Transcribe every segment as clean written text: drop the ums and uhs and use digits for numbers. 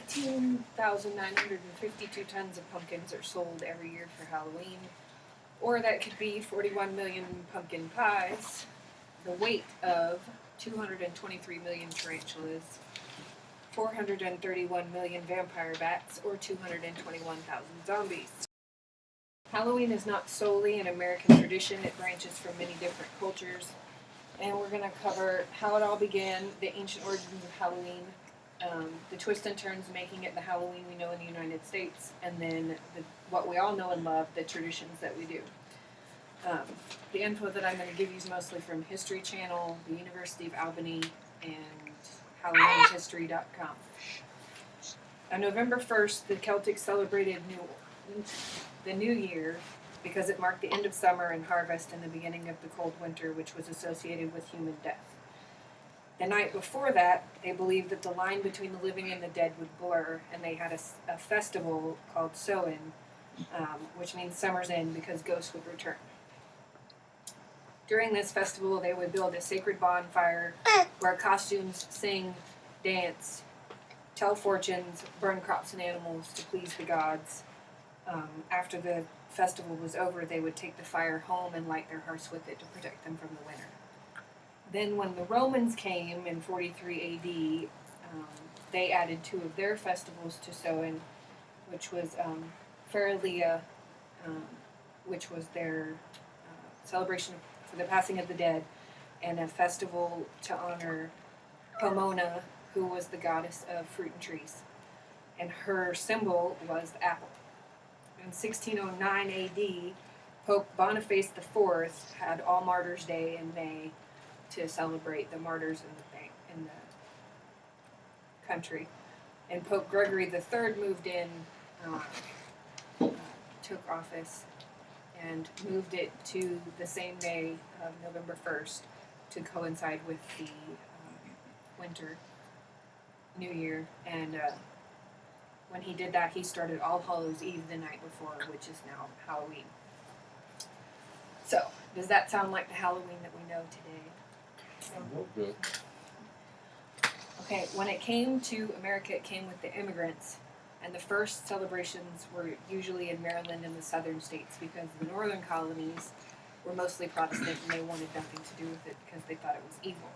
18,952 tons of pumpkins are sold every year for Halloween, or that could be 41 million pumpkin pies, the weight of 223 million tarantulas, 431 million vampire bats, or 221,000 zombies. Halloween is not solely an American tradition. It branches from many different cultures. And we're going to cover how it all began, the ancient origins of Halloween, the twists and turns making it the Halloween we know in the United States, and then what we all know and love, the traditions that we do. The info that I'm going to give you is mostly from History Channel, the University of Albany, and HalloweenHistory.com. On November 1st, the Celtics celebrated the New Year because it marked the end of summer and harvest and the beginning of the cold winter, which was associated with human death. The night before that, they believed that the line between the living and the dead would blur, and they had a festival called Samhain, which means summer's end because ghosts would return. During this festival, they would build a sacred bonfire, wear costumes, sing, dance, tell fortunes, burn crops and animals to please the gods. After the festival was over, they would take the fire home and light their hearths with it to protect them from the winter. Then when the Romans came in 43 AD, they added two of their festivals to Samhain, which was Feralia, which was their celebration for the passing of the dead, and a festival to honor Pomona, who was the goddess of fruit and trees. And her symbol was the apple. In 1609 AD, Pope Boniface IV had All Martyrs' Day in May to celebrate the martyrs in the country. And Pope Gregory III moved in, took office, and moved it to the same day of November 1st to coincide with the winter, New Year. And when he did that, he started All Hallows Eve the night before, which is now Halloween. So, does that sound like the Halloween that we know today? Good. Okay, when it came to America, it came with the immigrants, and the first celebrations were usually in Maryland and the southern states because the northern colonies were mostly Protestant and they wanted nothing to do with it because they thought it was evil.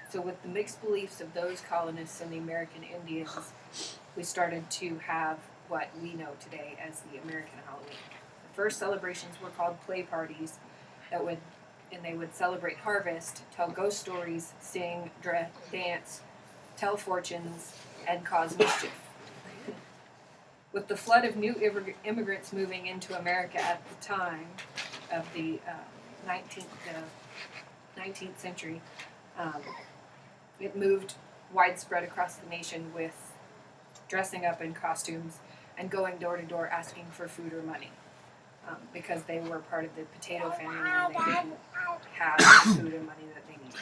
So with the mixed beliefs of those colonists and the American Indians, we started to have what we know today as the American Halloween. The first celebrations were called play parties and they would celebrate harvest, tell ghost stories, sing, dance, tell fortunes, and cause mischief. With the flood of new immigrants moving into America at the time of the 19th century, it moved widespread across the nation with dressing up in costumes and going door to door asking for food or money. Because they were part of the potato famine and they didn't have the food and money that they needed.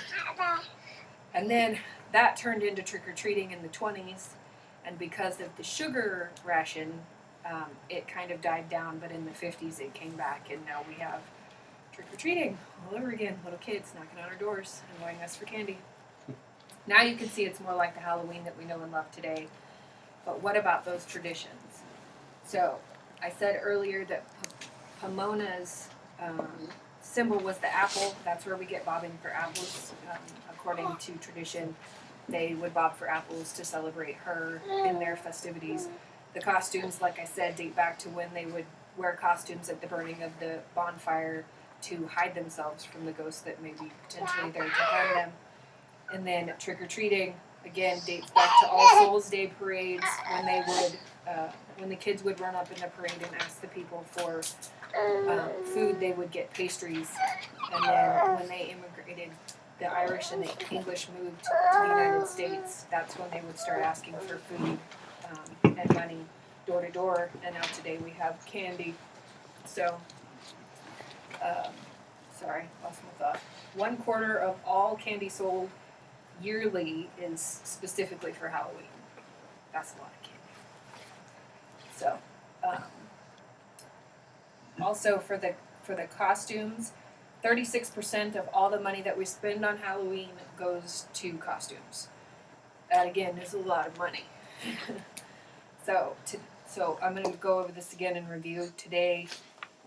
And then that turned into trick-or-treating in the 20s, and because of the sugar ration, it kind of died down, but in the 50s it came back, and now we have trick-or-treating all over again, little kids knocking on our doors and wanting us for candy. Now you can see it's more like the Halloween that we know and love today, but what about those traditions? So, I said earlier that Pomona's symbol was the apple. That's where we get bobbing for apples. According to tradition, they would bob for apples to celebrate her in their festivities. The costumes, like I said, date back to when they would wear costumes at the burning of the bonfire to hide themselves from the ghosts that may be potentially there to harm them. And then trick-or-treating, again, dates back to All Souls Day parades when they would when the kids would run up in the parade and ask the people for food, they would get pastries. And then when they immigrated, the Irish and the English moved to the United States, that's when they would start asking for food and money door to door. And now today we have candy. So, sorry, lost my thought. 1/4 of all candy sold yearly is specifically for Halloween. That's a lot of candy. So, also for the costumes, 36% of all the money that we spend on Halloween goes to costumes. That again is a lot of money. So I'm going to go over this again in review. Today,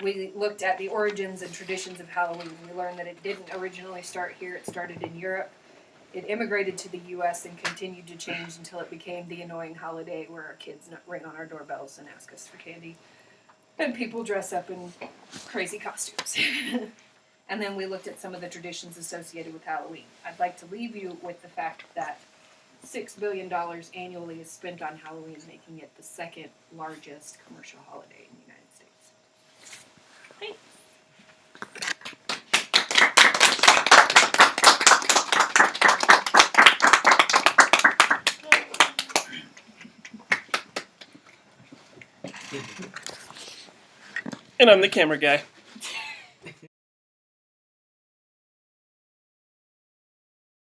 we looked at the origins and traditions of Halloween. We learned that it didn't originally start here. It started in Europe. It immigrated to the U.S. and continued to change until it became the annoying holiday where our kids ring on our doorbells and ask us for candy. And people dress up in crazy costumes. And then we looked at some of the traditions associated with Halloween. I'd like to leave you with the fact that $6 billion annually is spent on Halloween, making it the second largest commercial holiday in the United States. Thanks. And I'm the camera guy.